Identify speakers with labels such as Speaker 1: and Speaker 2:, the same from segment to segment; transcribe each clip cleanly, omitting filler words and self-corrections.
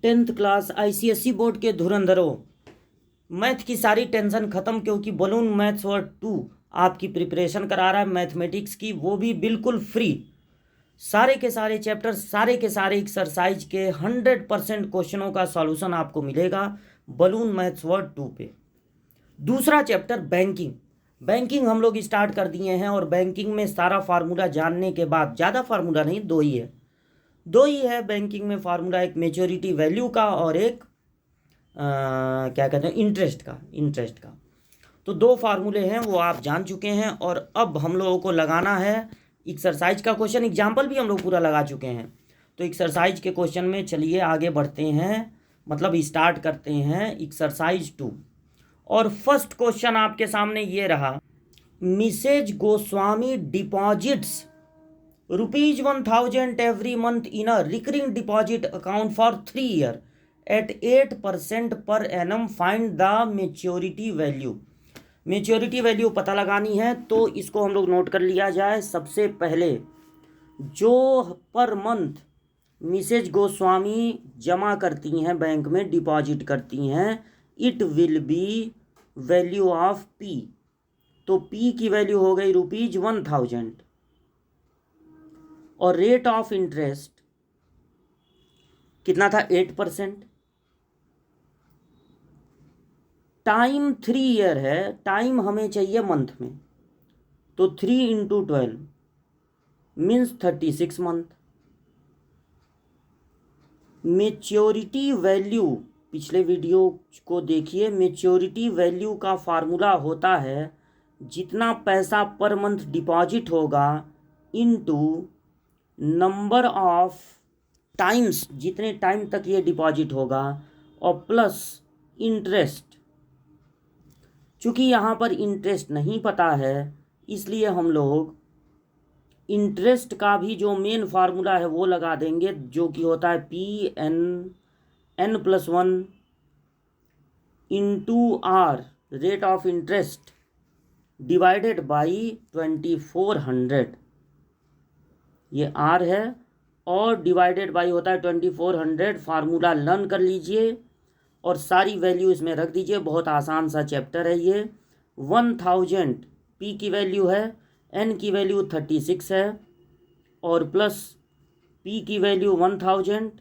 Speaker 1: 10th class ICSE board के धुरंधरों, math की सारी टेंशन ख़त्म, क्योंकि बलून मैथ्स वर्ड 2 आपकी प्रिपरेशन करा रहा है मैथमेटिक्स की, वो भी बिल्कुल फ्री। सारे के सारे चैप्टर, सारे के सारे एक्सरसाइज के 100% क्वेश्चनों का सॉल्यूशन आपको मिलेगा बलून मैथ्स वर्ड 2 पे। दूसरा चैप्टर बैंकिंग। बैंकिंग हम लोग स्टार्ट कर दिए हैं, और बैंकिंग में सारा फार्मूला जानने के बाद, ज़्यादा फार्मूला नहीं, दो ही है बैंकिंग में फार्मूला, एक मेच्योरिटी वैल्यू का और एक क्या कहते हैं इंटरेस्ट का। तो दो फार्मूले हैं, वो आप जान चुके हैं। और अब हम लोगों को लगाना है एक्सरसाइज का क्वेश्चन। एग्जाम्पल भी हम लोग पूरा लगा चुके हैं। तो एक्सरसाइज के क्वेश्चन में चलिए आगे बढ़ते हैं, मतलब स्टार्ट करते हैं एक्सरसाइज 2। और फर्स्ट क्वेश्चन आपके सामने ये रहा, Mrs Goswami deposits ₹1000 every month in a recurring deposit account for 3 years at 8% per annum. Find the maturity value. Maturity value पता लगानी है, तो इसको हम लोग नोट कर लिया जाए। सबसे पहले जो पर मंथ मिसेज गोस्वामी जमा करती हैं, बैंक में डिपॉजिट करती हैं, it will be value of P. तो पी की वैल्यू हो गई ₹1000, और रेट ऑफ इंटरेस्ट कितना था? 8%। टाइम 3 ईयर है, टाइम हमें चाहिए मंथ में, तो 3 × 12 मीन्स 36 मंथ। मेच्योरिटी वैल्यू, पिछले वीडियो को देखिए, मेच्योरिटी वैल्यू का फार्मूला होता है जितना पैसा पर मंथ डिपॉजिट होगा इनटू नंबर ऑफ टाइम्स, जितने टाइम तक ये डिपॉजिट होगा, और प्लस इंटरेस्ट। चूँकि यहाँ पर इंटरेस्ट नहीं पता है, इसलिए हम लोग इंटरेस्ट का भी जो मेन फार्मूला है वो लगा देंगे, जो कि होता है PN+1 into R, rate of interest, divided by 2400। ये R है, और डिवाइडेड बाई होता है 2400। फार्मूला लर्न कर लीजिए और सारी वैल्यू इसमें रख दीजिए। बहुत आसान सा चैप्टर है ये। 1000 P की वैल्यू है, N की वैल्यू 36 है, और प्लस P की वैल्यू 1000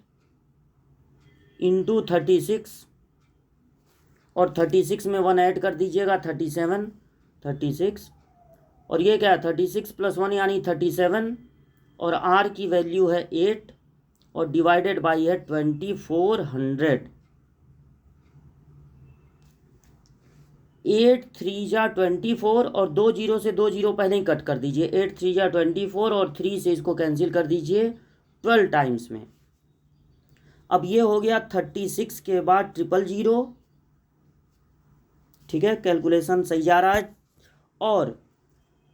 Speaker 1: इंटू 36, और 36 में 1 ऐड कर दीजिएगा, 36। और ये क्या है? 36 + 1 यानी 37, और R की वैल्यू है 8, और डिवाइडेड बाई है 2400। 8 3 जा 24, और 2 0 से 2 0 पहले ही कट कर दीजिए। 8 3 जा 24, और 3 से इसको कैंसिल कर दीजिए 12 टाइम्स में। अब ये हो गया 36 के बाद 000। ठीक है, कैलकुलेशन सही जा रहा है। और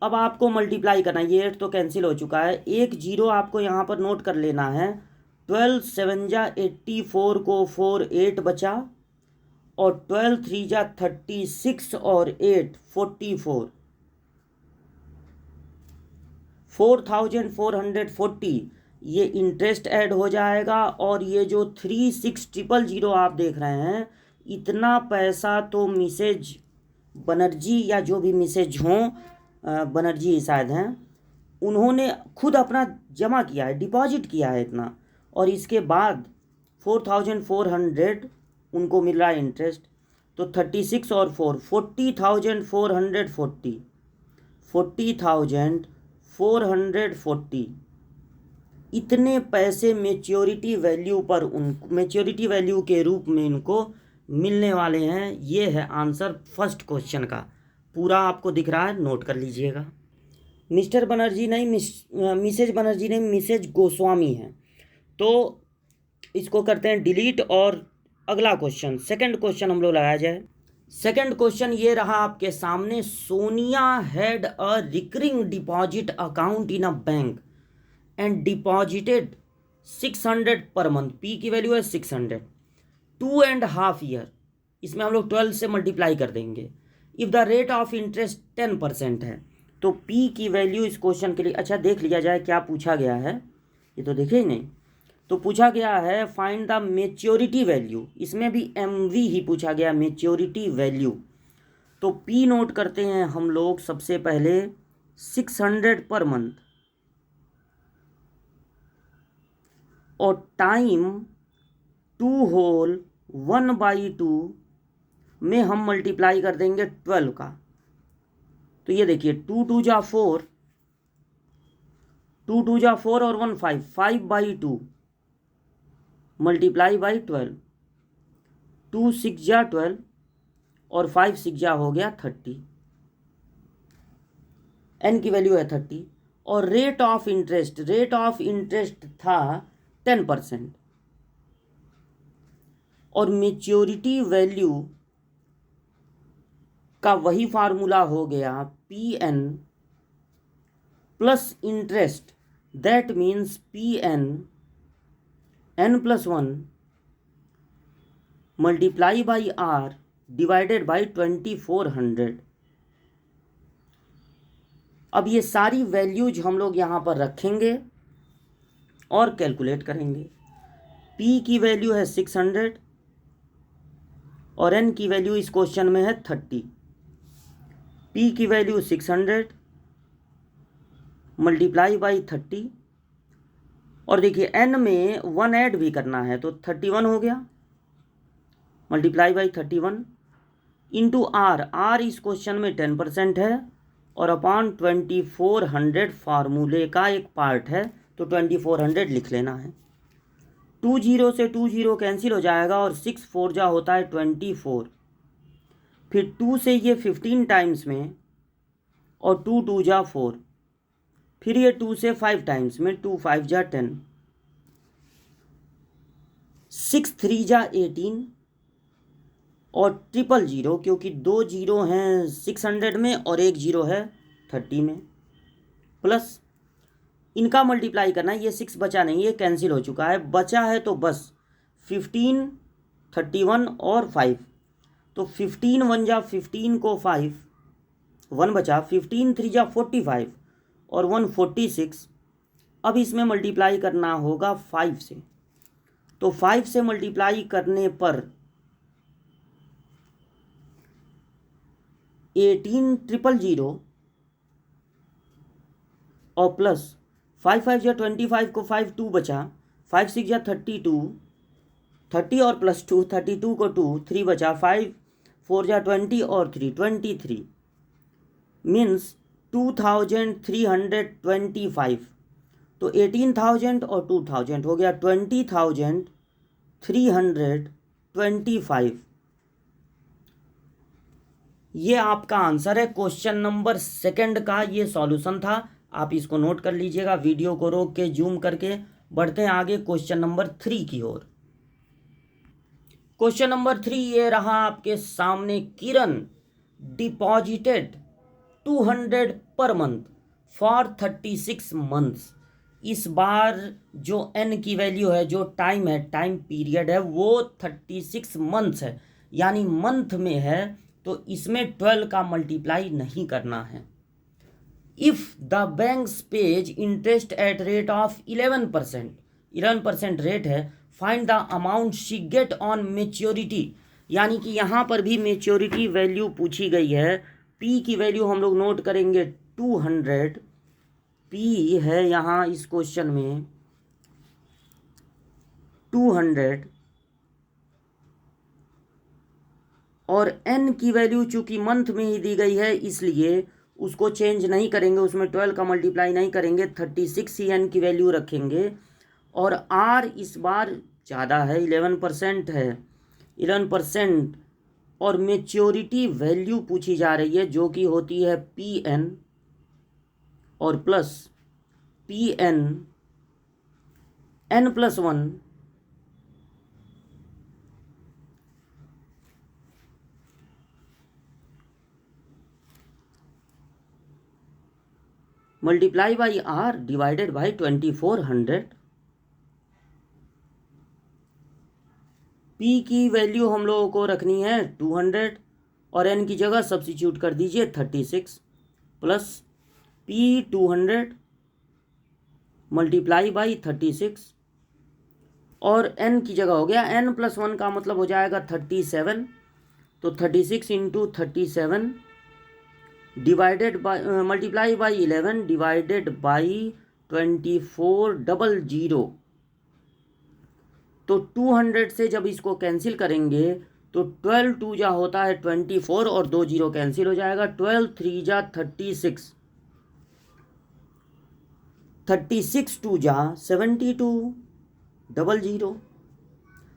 Speaker 1: अब आपको मल्टीप्लाई करना है, ये 8 तो कैंसिल हो चुका है, एक 0 आपको यहाँ पर नोट कर लेना है। 12 7 जा 84 को 4 8 बचा, और 12 3 जा 36, और 8 44, 4440। ये इंटरेस्ट ऐड हो जाएगा, और ये जो 36000 आप देख रहे हैं, इतना पैसा तो मिसेज बनर्जी, या जो भी मिसेज हों, बनर्जी शायद हैं, उन्होंने खुद अपना जमा किया है, डिपॉजिट किया है इतना। और इसके बाद 4400 उनको मिल रहा है इंटरेस्ट। तो 36 और 4 40,440, 40,440। इतने पैसे मेच्योरिटी वैल्यू पर मेच्योरिटी वैल्यू के रूप में इनको मिलने वाले हैं। ये है आंसर फर्स्ट क्वेश्चन का। पूरा आपको दिख रहा है, नोट कर लीजिएगा। मिस्टर बनर्जी नहीं, मिसेज बनर्जी नहीं, मिसेज गोस्वामी है। तो इसको करते हैं डिलीट, और अगला क्वेश्चन, सेकंड क्वेश्चन हम लोग लगाया जाए। सेकंड क्वेश्चन ये रहा आपके सामने, Sonia had a recurring deposit account in a bank and deposited 600 पर मंथ। पी की वैल्यू है 600, 2.5 ईयर। इसमें हम लोग 12 से मल्टीप्लाई कर देंगे। If the rate of interest 10% है, तो पी की वैल्यू इस क्वेश्चन के लिए, अच्छा देख लिया जाए क्या पूछा गया है, ये तो देखे ही नहीं। तो पूछा गया है फाइंड द मेच्योरिटी वैल्यू, इसमें भी MV ही पूछा गया, मेच्योरिटी वैल्यू। तो P नोट करते हैं हम लोग सबसे पहले 600 पर मंथ, और टाइम 2 होल 1/2 में हम मल्टीप्लाई कर देंगे 12 का। तो ये देखिए 2 2 जा 4, 2 2 जा 4 और 1 5, 5/2 मल्टीप्लाई बाई 12, 2 6 जा 12 और 5 6 जा हो गया 30, n की वैल्यू है 30। और रेट ऑफ इंटरेस्ट था 10%, और मेच्योरिटी वैल्यू का वही फार्मूला हो गया PN plus interest, that means PN n+1 multiply by R divided by 2400। अब ये सारी वैल्यूज हम लोग यहाँ पर रखेंगे और कैलकुलेट करेंगे। P की वैल्यू है 600 और N की वैल्यू इस क्वेश्चन में है 30। P की वैल्यू 600 मल्टीप्लाई बाई 30, और देखिए N में 1 ऐड भी करना है तो 31 हो गया, मल्टीप्लाई बाई 31 इंटू R इस क्वेश्चन में 10% है और अपॉन 2400 फार्मूले का एक पार्ट है, तो 2400 लिख लेना है। 2 0 से 2 0 कैंसिल हो जाएगा और 6 4 जा होता है 24, फिर 2 से ये 15 टाइम्स में और 2 2 जा 4, फिर ये 2 से 5 टाइम्स में, 2 5 जा 10, 6 3 जा 18 और 000 क्योंकि 2 0 हैं 600 में और 1 0 है 30 में, प्लस इनका मल्टीप्लाई करना है। ये 6 बचा नहीं, ये कैंसिल हो चुका है, बचा है तो बस 15 31 और 5, तो 15 1 जा 15 को 5 1 बचा, 15 3 जा 45 और 1 46। अब इसमें मल्टीप्लाई करना होगा 5 से, तो 5 से मल्टीप्लाई करने पर 18,000 और प्लस 5 5 या 25 को 5 2 बचा, 5 6 या 32, 30 और प्लस 2 32 को 2 3 बचा, 5 4 या 20 और 3 23 मीन्स 2325। तो 18,000 और 2000 हो गया 20,325। ये आपका आंसर है क्वेश्चन नंबर 2 का, ये सॉल्यूशन था। आप इसको नोट कर लीजिएगा, वीडियो को रोक के जूम करके। बढ़ते हैं आगे क्वेश्चन नंबर 3 की ओर। क्वेश्चन नंबर 3 ये रहा आपके सामने। किरण deposited 200 per month for 36 months. इस बार जो n की वैल्यू है, जो टाइम है, टाइम पीरियड है, वो 36 मंथ्स है, यानी मंथ में है, तो इसमें 12 का मल्टीप्लाई नहीं करना है। If the banks pays interest at rate of 11% rate है, find the amount she get on maturity. यानी कि यहाँ पर भी मेच्योरिटी वैल्यू पूछी गई है। P की वैल्यू हम लोग नोट करेंगे 200, P है यहाँ इस क्वेश्चन में 200, और n की वैल्यू चूंकि मंथ में ही दी गई है इसलिए उसको चेंज नहीं करेंगे, उसमें 12 का मल्टीप्लाई नहीं करेंगे, 36 ही n की वैल्यू रखेंगे। और r इस बार ज़्यादा है, 11% है, 11%, और मेच्योरिटी वैल्यू पूछी जा रही है जो कि होती है PN और plus PN n+1 multiply by R divided by 2400। P की वैल्यू हम लोगों को रखनी है 200 और n की जगह सब्स्टिट्यूट कर दीजिए 36, प्लस P 200 मल्टीप्लाई बाई 36 और n की जगह हो गया n+1 का मतलब हो जाएगा 37। तो 36 into 37 divided by multiply by 11 divided by 2400। तो 200 से जब इसको कैंसिल करेंगे तो 12 2 जा होता है 24 और 2 जीरो कैंसिल हो जाएगा। 12 3 जा 36, 36 2 जा 72 00।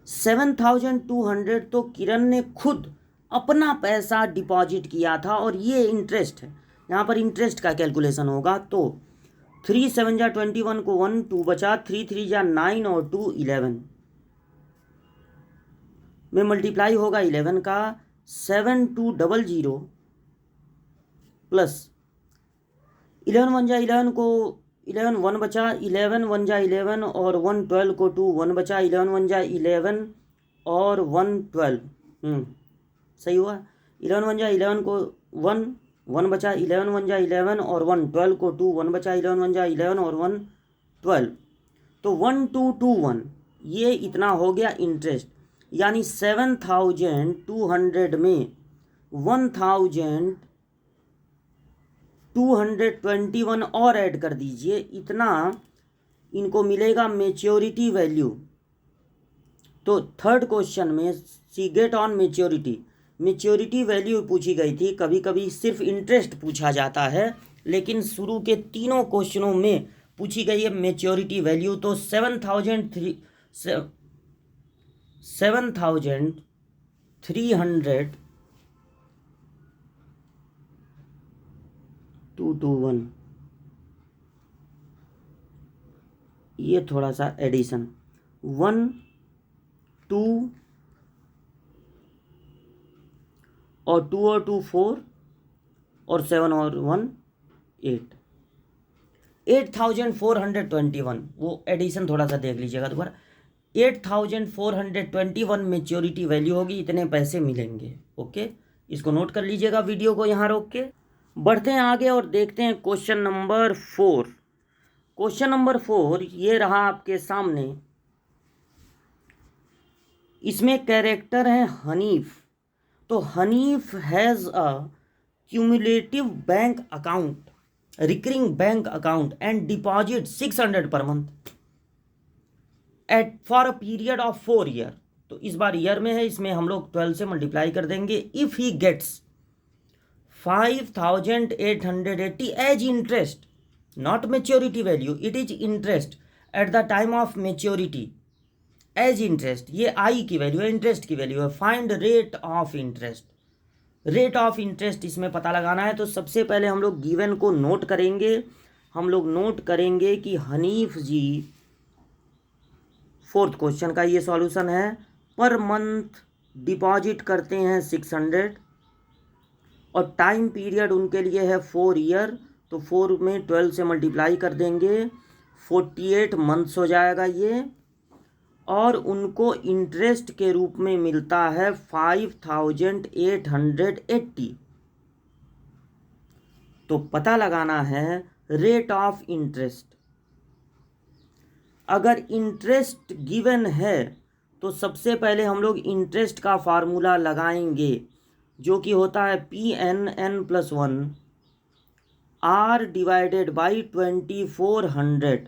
Speaker 1: 7200 तो किरण ने खुद अपना पैसा डिपॉजिट किया था और ये इंटरेस्ट है, यहाँ पर इंटरेस्ट का कैलकुलेशन होगा। तो 3 7 जा 21 को 1 2 बचा, 3 3 जा 9 और 2 11 में मल्टीप्लाई होगा 11 का। 7200 प्लस 11 1 जा 11 को 11 1 बचा, 11 1 जा 11 और 1 12 को 2 1 बचा, 11 1 जा 11 और 1 12 सही हुआ। 11 1 जा 11 को 1 1 बचा, 11 1 जा 11 और 1 12 को 2 1 बचा, 11 1 जा 11 और 1 12। तो 1221 ये इतना हो गया इंटरेस्ट। यानी 7200 में 1221 और ऐड कर दीजिए, इतना इनको मिलेगा मैच्योरिटी वैल्यू। तो थर्ड क्वेश्चन में सी गेट ऑन मैच्योरिटी वैल्यू पूछी गई थी। कभी कभी सिर्फ इंटरेस्ट पूछा जाता है, लेकिन शुरू के तीनों क्वेश्चनों में पूछी गई है मैच्योरिटी वैल्यू। तो 7,300 ये थोड़ा सा एडिशन 1 2 और 2 और 2 4 और 7 और 1 8 8,421। वो एडिशन थोड़ा सा देख लीजिएगा दोबारा। 8,421 मैच्योरिटी वैल्यू होगी, इतने पैसे मिलेंगे। ओके, इसको नोट कर लीजिएगा वीडियो को यहाँ रोक के। बढ़ते हैं आगे और देखते हैं क्वेश्चन नंबर 4। क्वेश्चन नंबर 4 ये रहा आपके सामने। इसमें कैरेक्टर है हनीफ। तो Hanif has a cumulative bank account, recurring bank account and deposit 600 पर month at for a period of 4 year. तो इस बार ईयर में है, इसमें हम लोग 12 से मल्टीप्लाई कर देंगे। If he gets 5,880 as interest, not maturity value, it is interest at the time of maturity as interest. ये आई की वैल्यू है, इंटरेस्ट की वैल्यू है। Find rate of interest. Rate of interest इसमें पता लगाना है। तो सबसे पहले हम लोग गिवन को नोट करेंगे। हम लोग नोट करेंगे कि हनीफ जी, फोर्थ क्वेश्चन का ये सॉल्यूशन है, पर मंथ डिपॉजिट करते हैं 600 और टाइम पीरियड उनके लिए है 4 ईयर। तो 4 में 12 से मल्टीप्लाई कर देंगे, 48 मंथ्स हो जाएगा ये। और उनको इंटरेस्ट के रूप में मिलता है 5,880। तो पता लगाना है रेट ऑफ इंटरेस्ट। अगर इंटरेस्ट गिवन है तो सबसे पहले हम लोग इंटरेस्ट का फार्मूला लगाएंगे, जो कि होता है PN+1 R डिवाइडेड बाई 2400।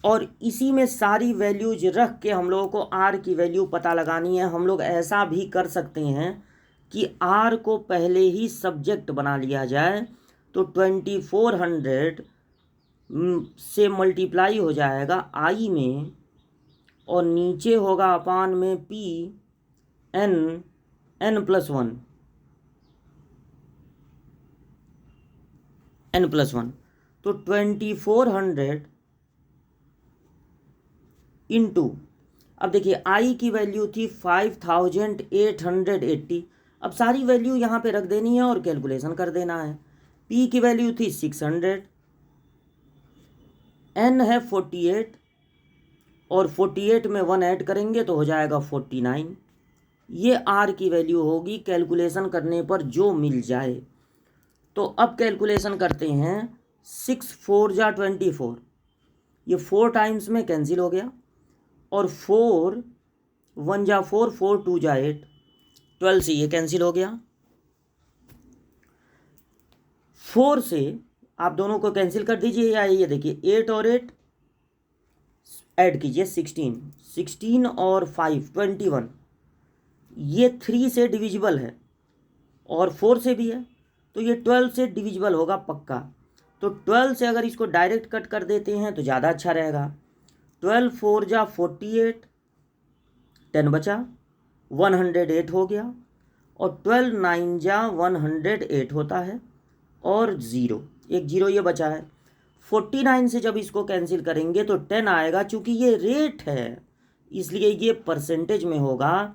Speaker 1: और इसी में सारी वैल्यूज रख के हम लोगों को R की वैल्यू पता लगानी है। हम लोग ऐसा भी कर सकते हैं कि R को पहले ही सब्जेक्ट बना लिया जाए। तो 2400 से मल्टीप्लाई हो जाएगा I में, और नीचे होगा अपान में N+1 N+1। तो 2400 इंटू, अब देखिए I की वैल्यू थी 5,880। अब सारी वैल्यू यहाँ पे रख देनी है और कैलकुलेशन कर देना है। P की वैल्यू थी 600, N है 48 और 48 में 1 ऐड करेंगे तो हो जाएगा 49। ये R की वैल्यू होगी कैलकुलेशन करने पर जो मिल जाए। तो अब कैलकुलेशन करते हैं। 6 4 जा 24, ये 4 टाइम्स में कैंसिल हो गया, और 4 1 जा 4, 4 2 जा 8, 12 से ये कैंसिल हो गया। 4 से आप दोनों को कैंसिल कर दीजिए, या ये देखिए 8 और 8 ऐड कीजिए 16, 16 और 5 21, ये 3 से डिविजिबल है और 4 से भी है, तो ये 12 से डिविजिबल होगा पक्का। तो 12 से अगर इसको डायरेक्ट कट कर देते हैं तो ज़्यादा अच्छा रहेगा। 12 4 जा 48, 10 बचा, 108 हो गया, और 12 9 जा 108 होता है, और ज़ीरो, एक ज़ीरो ये बचा है। 49 से जब इसको कैंसिल करेंगे तो 10 आएगा, चूँकि ये रेट है इसलिए ये परसेंटेज में होगा।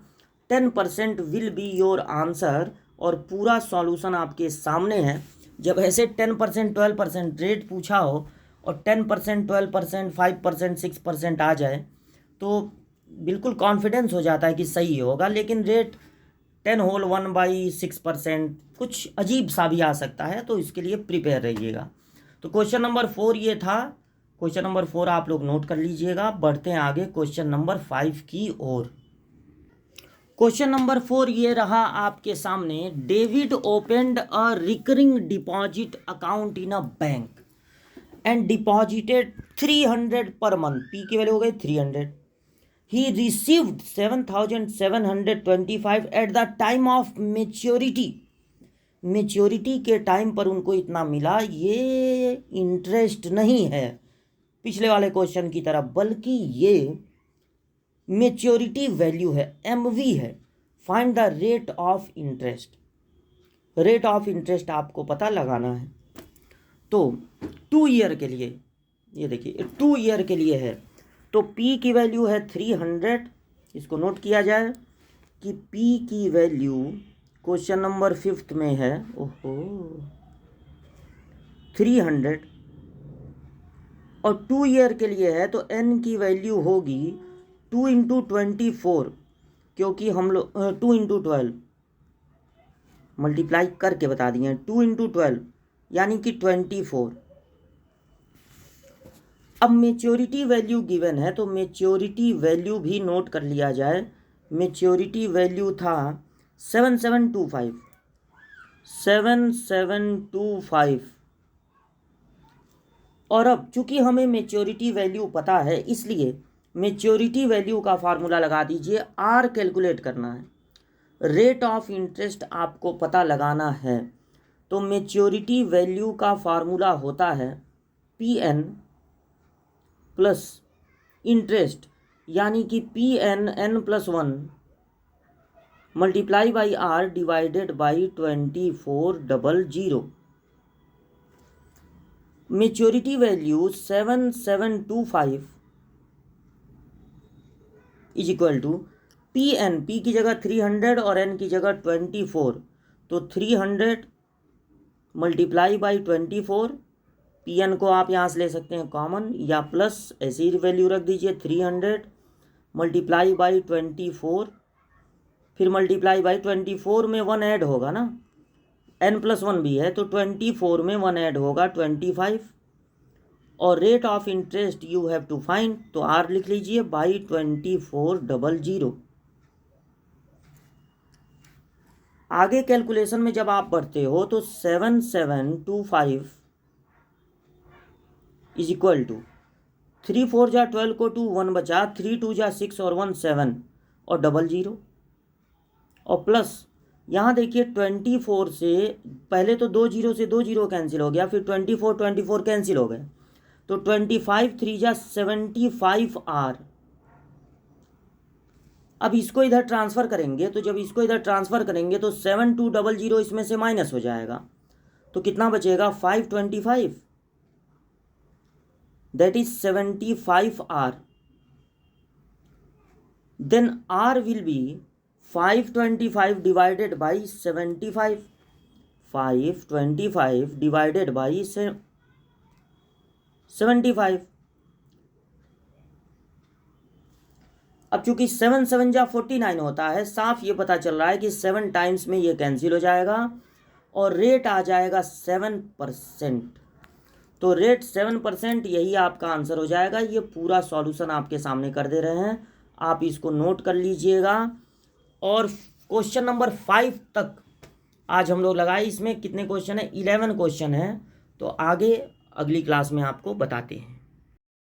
Speaker 1: 10% विल बी योर आंसर, और पूरा सॉल्यूशन आपके सामने है। जब ऐसे 10%, 12% रेट पूछा हो और 10%, 12%, 5%, 6% आ जाए तो बिल्कुल कॉन्फिडेंस हो जाता है कि सही होगा, लेकिन रेट 10 होल 1/6% कुछ अजीब सा भी आ सकता है, तो इसके लिए प्रिपेयर रहिएगा। तो क्वेश्चन नंबर 4 ये था। क्वेश्चन नंबर 4 आप लोग नोट कर लीजिएगा। बढ़ते हैं आगे क्वेश्चन नंबर 5 की ओर। क्वेश्चन नंबर 4 ये रहा आपके सामने। David opened a recurring deposit account in a bank and deposited 300 per month. P की वैल्यू हो गई 300। He received 7,725 eight the time of maturity. Maturity के टाइम पर उनको इतना मिला। ये इंटरेस्ट नहीं है पिछले वाले क्वेश्चन की तरह, बल्कि ये मेच्योरिटी वैल्यू है, एमवी है। Find the rate of interest. Rate of interest आपको पता लगाना है। तो 2 ईयर के लिए, ये देखिए 2 ईयर के लिए है, तो P की वैल्यू है 300। इसको नोट किया जाए कि P की वैल्यू क्वेश्चन नंबर 5 में है 300, और 2 ईयर के लिए है, तो N की वैल्यू होगी 2 × 24, क्योंकि हम लोग 2 × 12 मल्टीप्लाई करके बता दिए, 2 × 12 यानी कि 24। अब मेच्योरिटी वैल्यू गिवन है, तो मेच्योरिटी वैल्यू भी नोट कर लिया जाए। मेच्योरिटी वैल्यू था 7725, 7725। और अब चूंकि हमें मेच्योरिटी वैल्यू पता है, इसलिए मेच्योरिटी वैल्यू का फार्मूला लगा दीजिए। आर कैलकुलेट करना है, रेट ऑफ इंटरेस्ट आपको पता लगाना है। तो मेच्योरिटी वैल्यू का फार्मूला होता है PN प्लस इंटरेस्ट, यानी कि PN N+1 multiply by R divided by 2400। Maturity value 7725 is equal to PN, P की जगह 300 और N की जगह 24, तो 300 मल्टीप्लाई बाई 24। PN को आप यहाँ से ले सकते हैं कॉमन, या प्लस ऐसी वैल्यू रख दीजिए 300 मल्टीप्लाई बाई 24, फिर मल्टीप्लाई बाई 24 में 1 ऐड होगा ना, N+1 भी है, तो 24 में 1 ऐड होगा 25, और rate of interest you have to find, तो R लिख लीजिए बाई 2400। आगे कैलकुलेशन में जब आप बढ़ते हो तो 7725 इज इक्वल टू 3 4 जा 12 को 2 1 बचा, 3 2 जा 6 और 1 7 और 00, और प्लस यहाँ देखिए 24 से पहले तो 2 0 से 2 0 कैंसिल हो गया, फिर 24 कैंसिल हो गए, तो 25 3 जा 75 R। अब इसको इधर ट्रांसफ़र करेंगे, तो जब इसको इधर ट्रांसफ़र करेंगे तो 7200 इसमें से माइनस हो जाएगा, तो कितना बचेगा 525, that is 75 R। Then R will be 525 divided by 75, 525 divided by 75। अब चूंकि 7 7 जा 49 होता है, साफ ये पता चल रहा है कि 7 टाइम्स में ये कैंसिल हो जाएगा और रेट आ जाएगा 7%। तो रेट 7%, यही आपका आंसर हो जाएगा। ये पूरा सॉल्यूशन आपके सामने कर दे रहे हैं, आप इसको नोट कर लीजिएगा। और क्वेश्चन नंबर 5 तक आज हम लोग लगाए। इसमें कितने क्वेश्चन है? 11 क्वेश्चन है। तो आगे अगली क्लास में आपको बताते हैं।